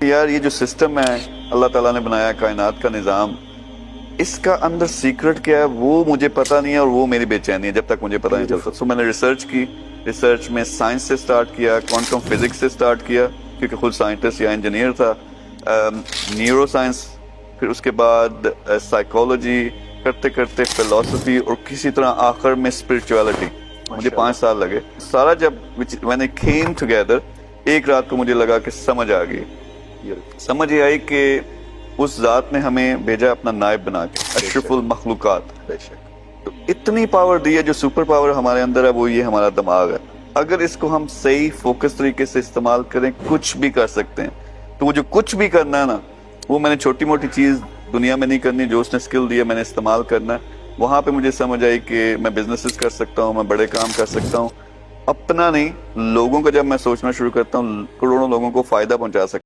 यार ये जो सिस्टम है अल्लाह ताला ने बनाया, कायनात का निज़ाम, इसका अंदर सीक्रेट क्या है वो मुझे पता नहीं है, और वो मेरी बेचैनी है जब तक मुझे पता नहीं चलता। सो मैंने रिसर्च की, रिसर्च में साइंस से स्टार्ट किया, क्वांटम फिजिक्स से स्टार्ट किया क्योंकि खुद साइंटिस्ट या इंजीनियर था, न्यूरो साइंस, फिर उसके बाद साइकोलॉजी, करते करते फिलोसफी, और किसी तरह आखिर में स्पिरिचुअलिटी। मुझे 5 साल लगे सारा। जब मैंने केम टुगेदर, एक रात को मुझे लगा कि समझ आ गई। समझ ये आई कि उस जात ने हमें भेजा अपना नायब बना के, अशरफुल मखलूकात। तो इतनी पावर दी है, जो सुपर पावर हमारे अंदर है वो ये हमारा दिमाग है। अगर इसको हम सही फोकस तरीके से इस्तेमाल करें, कुछ भी कर सकते हैं। तो वो जो कुछ भी करना है ना, वो मैंने छोटी मोटी चीज दुनिया में नहीं करनी, जो उसने स्किल दिया मैंने इस्तेमाल करना है। वहां पे मुझे समझ आई कि मैं बिजनेसेस कर सकता हूँ, मैं बड़े काम कर सकता हूँ, अपना नहीं लोगों का। जब मैं सोचना शुरू करता हूँ, करोड़ों लोगों को फायदा पहुंचा सकता हूँ।